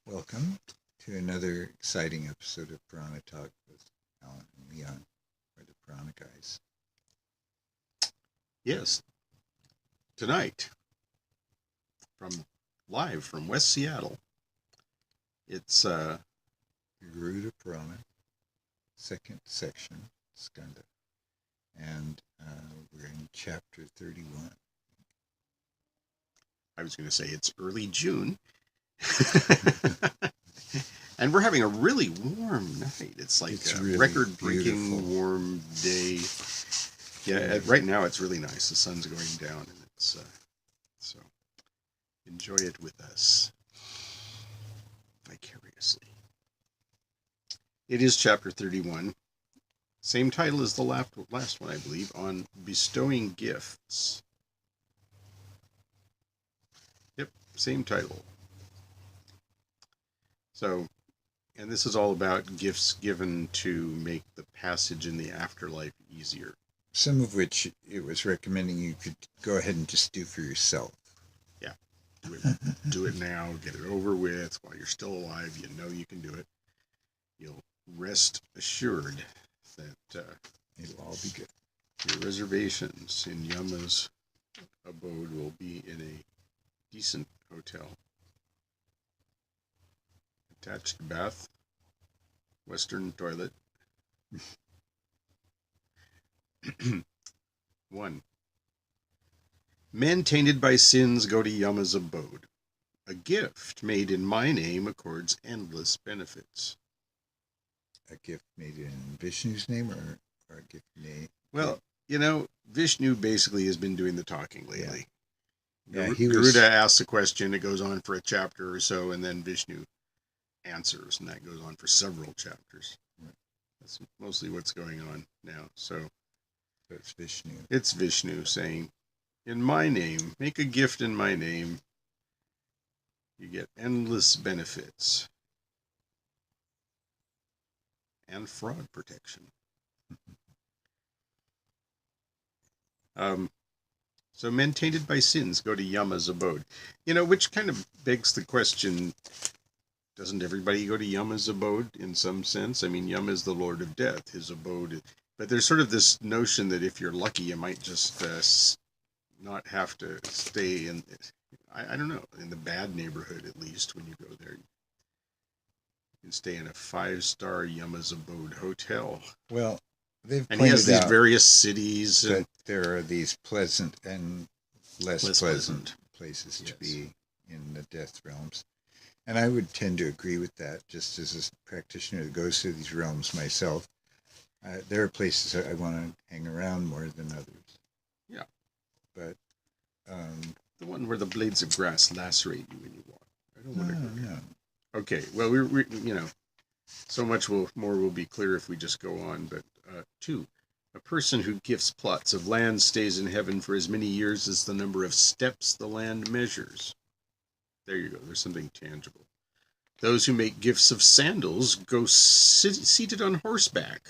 Welcome to another exciting episode of Purana Talk with Alan and Leon, or the Purana guys. Yes, tonight, live from West Seattle, it's Garuda Purana, second section, Skanda, and we're in chapter 31. I was going to say it's early June, and we're having a really warm night. It's like It's a really record-breaking beautiful. warm day. Yeah, right now it's really nice. The sun's going down, and it's so enjoy it with us vicariously. It is chapter 31. Same title as the last one, I believe, on bestowing gifts. Yep, same title. So, and this is all about gifts given to make the passage in the afterlife easier. Some of which it was recommending you could go ahead and just do for yourself. Yeah, do it now, get it over with while you're still alive. You know you can do it. You'll rest assured that It'll all be good. your reservations in Yama's abode will be in a decent hotel. Attached bath, Western toilet. 1. Men tainted by sins go to Yama's abode. A gift made in my name accords endless benefits. A gift made in Vishnu's name or a gift made? Well, you know, Vishnu basically has been doing the talking lately. Yeah, Garuda asks a question, it goes on for a chapter or so, and then Vishnu answers, and that goes on for several chapters. Right. That's mostly what's going on now. So it's Vishnu. It's Vishnu saying, in my name, make a gift in my name. You get endless benefits and fraud protection. So men tainted by sins go to Yama's abode. You know, which kind of begs the question, doesn't everybody go to Yama's abode in some sense? I mean, Yama is the Lord of Death, his abode. But there's sort of this notion that if you're lucky, you might just not have to stay in, I don't know, in the bad neighborhood at least when you go there. You can stay in a 5-star Yama's abode hotel. Well, they've and he has these various cities. That there are these pleasant and less pleasant places to be in the death realms. And I would tend to agree with that, just as a practitioner that goes through these realms myself. There are places I want to hang around more than others. Yeah. But the one where the blades of grass lacerate you when you walk. I don't want to go there. No. Okay, well, we you know, so much more will be clear if we just go on. But 2, a person who gifts plots of land stays in heaven for as many years as the number of steps the land measures. There you go. There's something tangible. Those who make gifts of sandals go seated on horseback.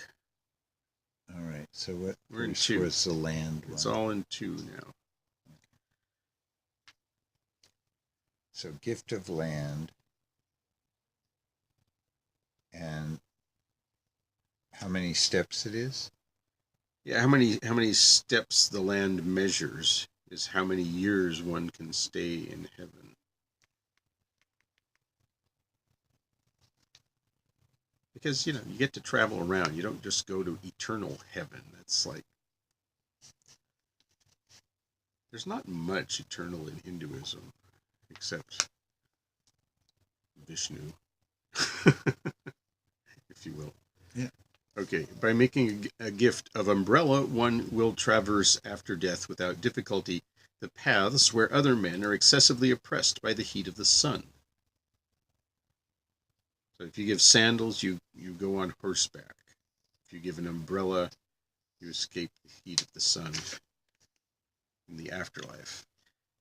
All right. So what? We're in 2. Was the land one? It's all in 2 now. So gift of land. And how many steps it is? Yeah, how many steps the land measures is how many years one can stay in heaven. Because, you know, you get to travel around. You don't just go to eternal heaven. It's like, there's not much eternal in Hinduism, except Vishnu, if you will. Yeah. Okay, by making a gift of umbrella, one will traverse after death without difficulty the paths where other men are excessively oppressed by the heat of the sun. So if you give sandals, you go on horseback. If you give an umbrella, you escape the heat of the sun in the afterlife.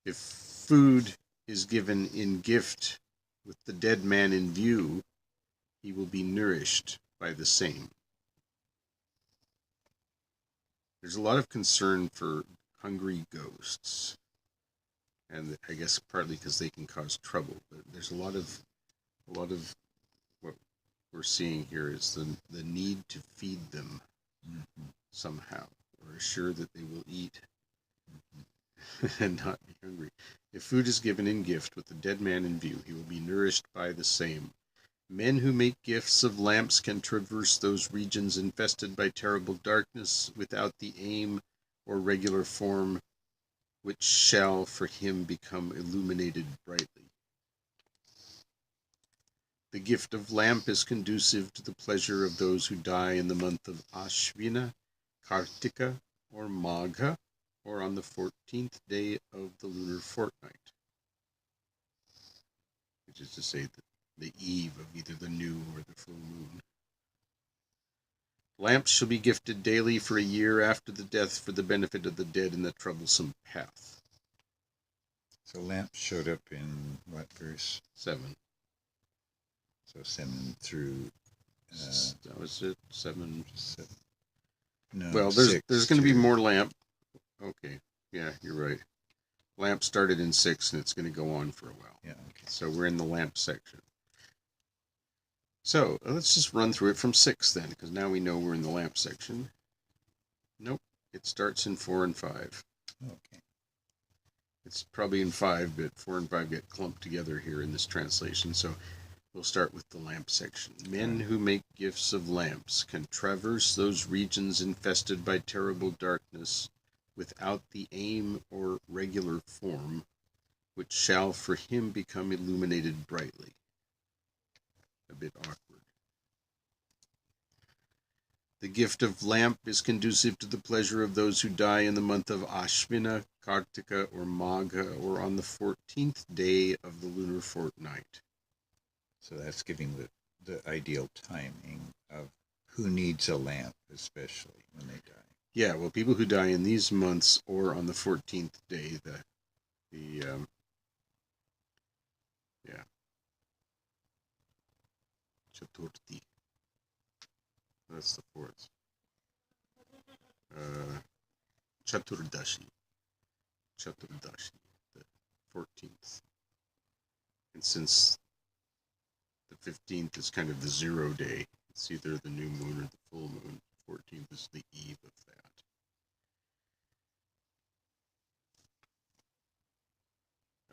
If food is given in gift with the dead man in view, he will be nourished by the same. There's a lot of concern for hungry ghosts. And I guess partly because they can cause trouble. But there's a lot of A lot of what we're seeing here is the need to feed them somehow, or assure that they will eat and not be hungry. If food is given in gift with the dead man in view, he will be nourished by the same. Men who make gifts of lamps can traverse those regions infested by terrible darkness without the aim or regular form, which shall for him become illuminated brightly. The gift of lamp is conducive to the pleasure of those who die in the month of Ashvina, Kartika, or Magha, or on the 14th day of the lunar fortnight, which is to say the eve of either the new or the full moon. Lamps shall be gifted daily for a year after the death for the benefit of the dead in the troublesome path. So lamps showed up in what verse? 7. So 7 through... that was it? 7. No, well, there's going to be more lamp. Okay, yeah, you're right. Lamp started in 6, and it's going to go on for a while. Yeah, okay. So we're in the lamp section. So let's just run through it from 6 then, because now we know we're in the lamp section. Nope, it starts in 4 and 5. Okay. It's probably in 5, but 4 and 5 get clumped together here in this translation, so we'll start with the lamp section. Men who make gifts of lamps can traverse those regions infested by terrible darkness without the aim or regular form, which shall for him become illuminated brightly. A bit awkward. The gift of lamp is conducive to the pleasure of those who die in the month of Ashvina, Kartika, or Magha, or on the 14th day of the lunar fortnight. So that's giving the ideal timing of who needs a lamp, especially when they die. Yeah, well, people who die in these months or on the 14th day, Chaturthi. That's the 4th. Chaturdashi, the 14th. And since the 15th is kind of the 0 day, it's either the new moon or the full moon. 14th is the eve of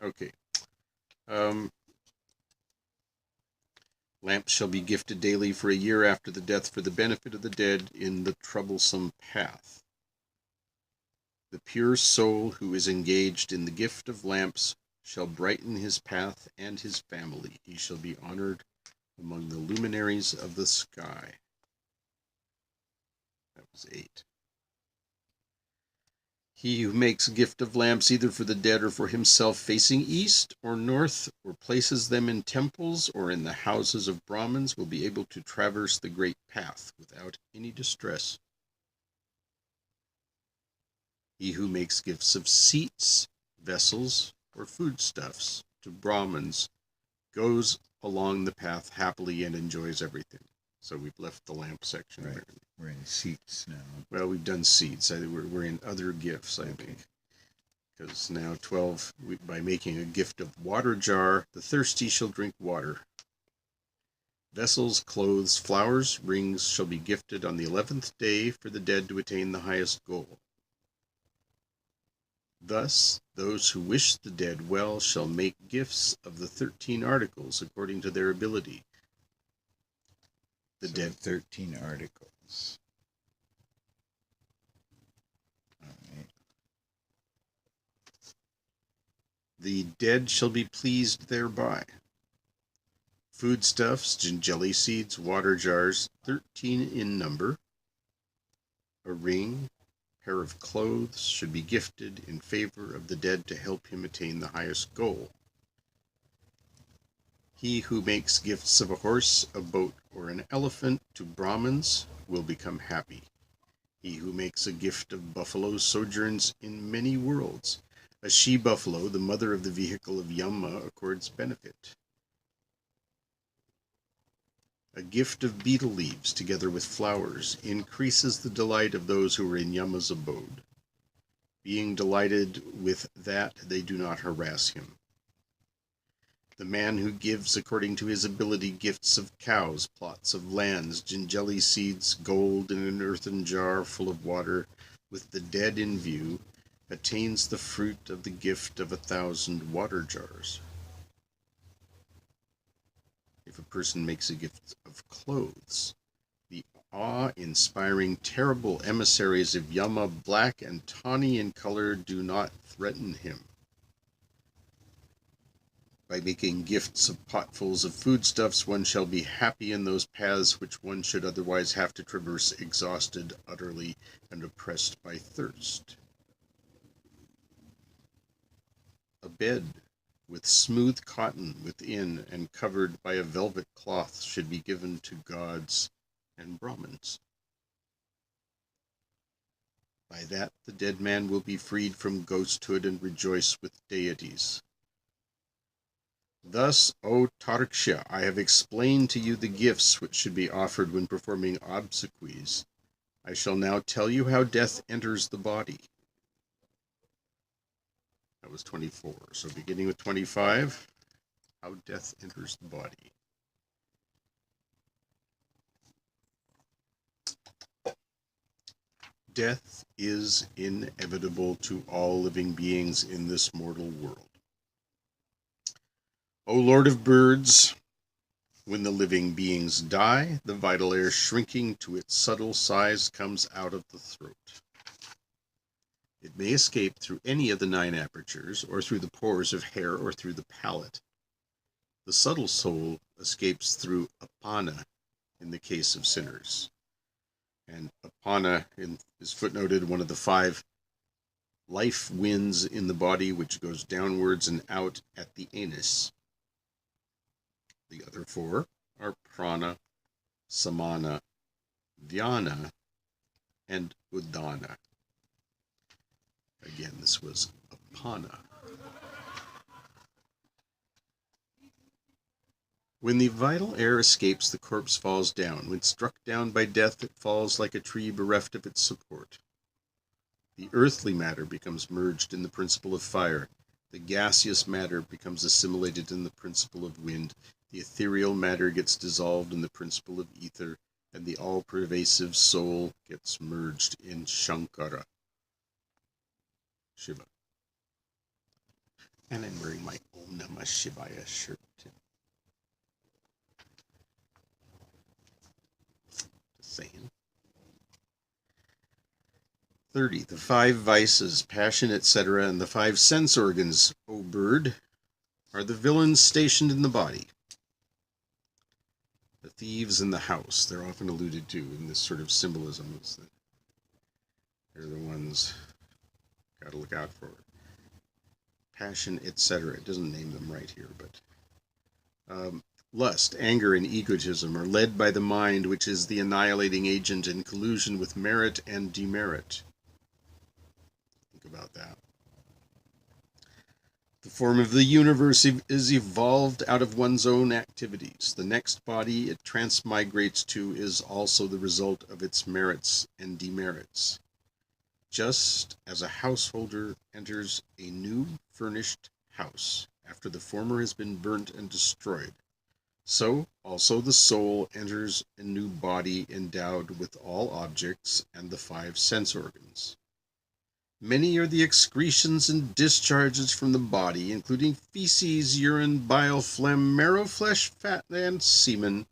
that. Okay. Lamps shall be gifted daily for a year after the death for the benefit of the dead in the troublesome path. The pure soul who is engaged in the gift of lamps shall brighten his path and his family. He shall be honored among the luminaries of the sky. That was 8. He who makes a gift of lamps either for the dead or for himself facing east or north, or places them in temples or in the houses of Brahmins, will be able to traverse the great path without any distress. He who makes gifts of seats, vessels, or foodstuffs to Brahmins goes along the path happily and enjoys everything. So we've left the lamp section. Right. We're in seats now. Well, we've done seats. We're in other gifts, I think. Because now 12, by making a gift of water jar, the thirsty shall drink water. Vessels, clothes, flowers, rings shall be gifted on the 11th day for the dead to attain the highest goal. Thus, those who wish the dead well shall make gifts of the 13 articles according to their ability. The dead 13 articles. All right. The dead shall be pleased thereby. Foodstuffs, jelly seeds, water jars, 13 in number. A ring, pair of clothes should be gifted in favor of the dead to help him attain the highest goal. He who makes gifts of a horse, a boat, or an elephant to Brahmins will become happy. He who makes a gift of buffalo sojourns in many worlds. A she-buffalo, the mother of the vehicle of Yama, accords benefit. A gift of betel leaves, together with flowers, increases the delight of those who are in Yama's abode. Being delighted with that, they do not harass him. The man who gives according to his ability gifts of cows, plots of lands, gingelly seeds, gold in an earthen jar full of water, with the dead in view, attains the fruit of the gift of 1,000 water jars. If a person makes a gift of clothes, the awe-inspiring, terrible emissaries of Yama, black and tawny in color, do not threaten him. By making gifts of potfuls of foodstuffs, one shall be happy in those paths which one should otherwise have to traverse exhausted, utterly, and oppressed by thirst. A bed with smooth cotton within and covered by a velvet cloth should be given to gods and Brahmins. By that the dead man will be freed from ghosthood and rejoice with deities. Thus, O Tarksha, I have explained to you the gifts which should be offered when performing obsequies. I shall now tell you how death enters the body. That was 24. So beginning with 25, how death enters the body. Death is inevitable to all living beings in this mortal world. O Lord of birds, when the living beings die, the vital air shrinking to its subtle size comes out of the throat. It may escape through any of the 9 apertures, or through the pores of hair, or through the palate. The subtle soul escapes through apana in the case of sinners. And apana is footnoted, one of the 5 life winds in the body, which goes downwards and out at the anus. The other 4 are prana, samana, dhyana, and udana. Again, this was apana. When the vital air escapes, the corpse falls down. When struck down by death, it falls like a tree bereft of its support. The earthly matter becomes merged in the principle of fire. The gaseous matter becomes assimilated in the principle of wind. The ethereal matter gets dissolved in the principle of ether, and the all-pervasive soul gets merged in Shankara, Shiva. And I'm wearing my Om Namah Shivaya shirt. Just saying. 30. The 5 vices, passion, etc., and the 5 sense organs, O bird, are the villains stationed in the body. The thieves in the house, they're often alluded to in this sort of symbolism. Is that they're the ones got to look out for. Passion, etc. It doesn't name them right here, but lust, anger, and egotism are led by the mind, which is the annihilating agent in collusion with merit and demerit. Think about that. The form of the universe is evolved out of one's own activities. The next body it transmigrates to is also the result of its merits and demerits. Just as a householder enters a new furnished house after the former has been burnt and destroyed, so also the soul enters a new body endowed with all objects and the 5 sense organs. Many are the excretions and discharges from the body, including feces, urine, bile, phlegm, marrow, flesh, fat, and semen.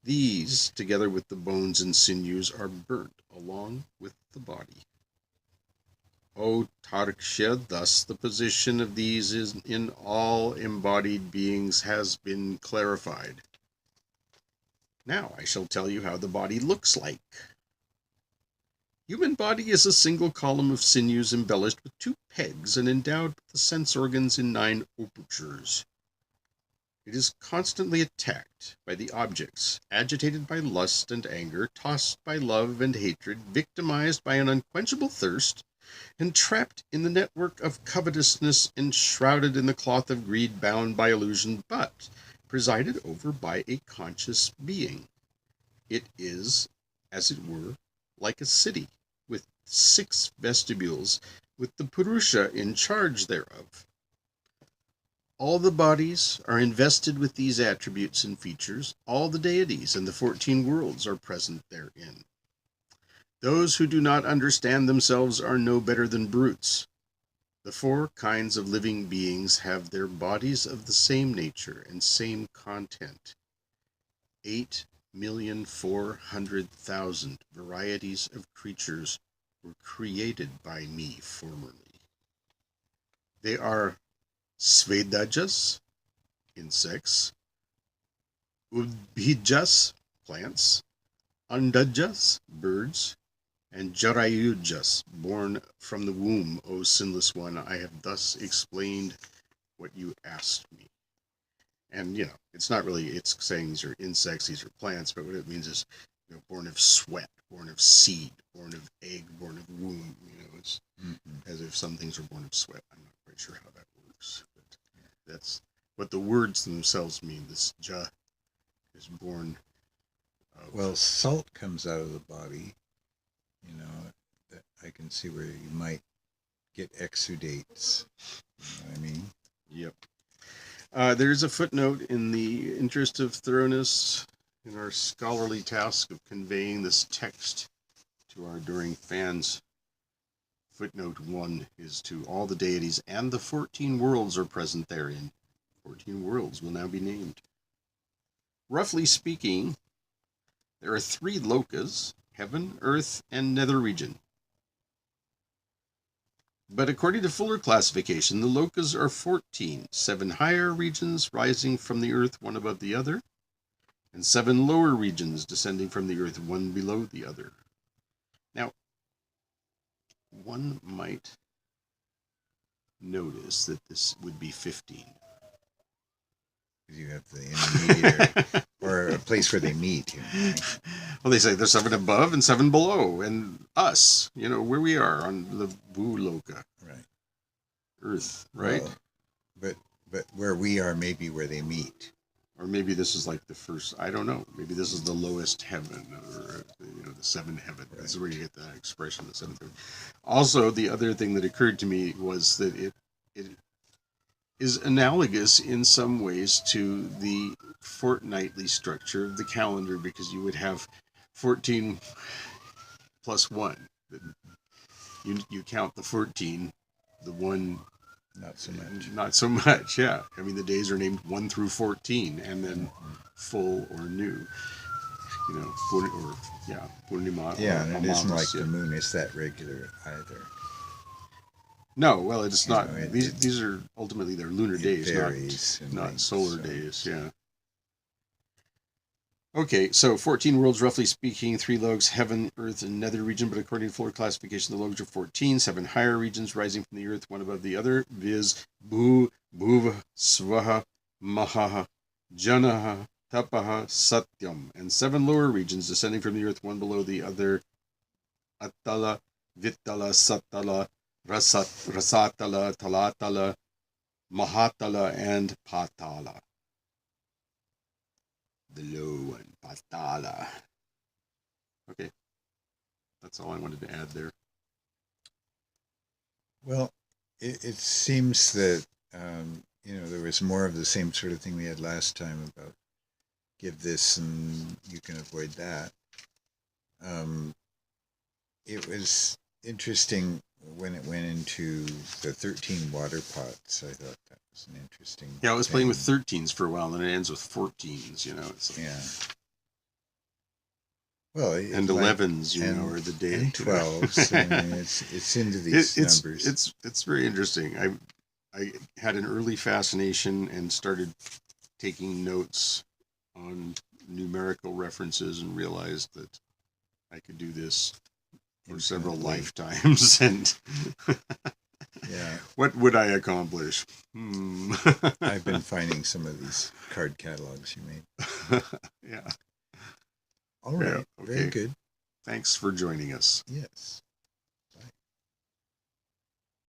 These, together with the bones and sinews, are burnt along with the body. O Tarksha, thus the position of these in all embodied beings has been clarified. Now I shall tell you how the body looks like. Human body is a single column of sinews embellished with 2 pegs and endowed with the sense organs in 9 apertures. It is constantly attacked by the objects, agitated by lust and anger, tossed by love and hatred, victimized by an unquenchable thirst, entrapped in the network of covetousness, enshrouded in the cloth of greed, bound by illusion, but presided over by a conscious being. It is, as it were, like a city, with 6 vestibules, with the Purusha in charge thereof. All the bodies are invested with these attributes and features. All the deities and the 14 worlds are present therein. Those who do not understand themselves are no better than brutes. The 4 kinds of living beings have their bodies of the same nature and same content. 8,400,000 varieties of creatures were created by me formerly. They are Svedajas, insects, Udbhijas, plants, Andajas, birds, and Jarayujas, born from the womb, O sinless one. I have thus explained what you asked me. And, it's not really, it's saying these are insects, these are plants, but what it means is, born of sweat, born of seed, born of egg, born of womb. It's as if some things are born of sweat. I'm not quite sure how that works, but that's what the words themselves mean. This Ja is born of... Well, salt comes out of the body, that I can see where you might get exudates. You know what I mean? Yep. There's a footnote in the interest of thoroughness in our scholarly task of conveying this text to our adoring fans. Footnote 1 is to all the deities and the 14 worlds are present therein. 14 worlds will now be named. Roughly speaking, there are 3 lokas: heaven, earth, and nether region. But according to fuller classification, the lokas are 14, 7 higher regions rising from the earth, one above the other, and 7 lower regions descending from the earth, one below the other. Now, one might notice that this would be 15. You have the intermediate, or a place where they meet. Well, they say there's 7 above and 7 below, and us, where we are on the Bhuloka. Right. Earth, right? Well, but where we are, maybe where they meet. Or maybe this is like the first, I don't know. Maybe this is the lowest heaven, or, the 7th heaven. Right. This is where you get that expression, the 7th heaven. Also, the other thing that occurred to me was that it is analogous in some ways to the fortnightly structure of the calendar, because you would have 14 plus 1. You count the 14, the 1... Not so much. Not so much, yeah. I mean, the days are named 1 through 14, and then full or new. Purnima. Yeah, and it isn't like the moon is that regular either. No, well, it's not. These are ultimately they're lunar days, varies not solar days. Yeah. Okay, so 14 worlds, roughly speaking, 3 logs, heaven, earth, and nether region, but according to fuller classification, the logs are 14, 7 higher regions rising from the earth, one above the other, viz. Bhu, Bhuva, Svaha, Mahaha, Janaha, Tapaha, Satyam, and 7 lower regions descending from the earth, one below the other, Attala, Vittala, Sattala, Rasatala, Talatala, Mahatala, and Patala. The low one, Patala. Okay. That's all I wanted to add there. Well, it seems that, there was more of the same sort of thing we had last time about give this and you can avoid that. It was interesting when it went into the 13 water pots. I thought that was an interesting I was playing with 13s for a while, and it ends with 14s, It's like, yeah. Well, and 11s, or the day. And 12s. I mean, it's into these numbers. It's very interesting. I had an early fascination and started taking notes on numerical references and realized that I could do this for several lifetimes, and yeah, what would I accomplish? I've been finding some of these card catalogs you made. Yeah. All right. Yeah, okay. Very good. Thanks for joining us. Yes.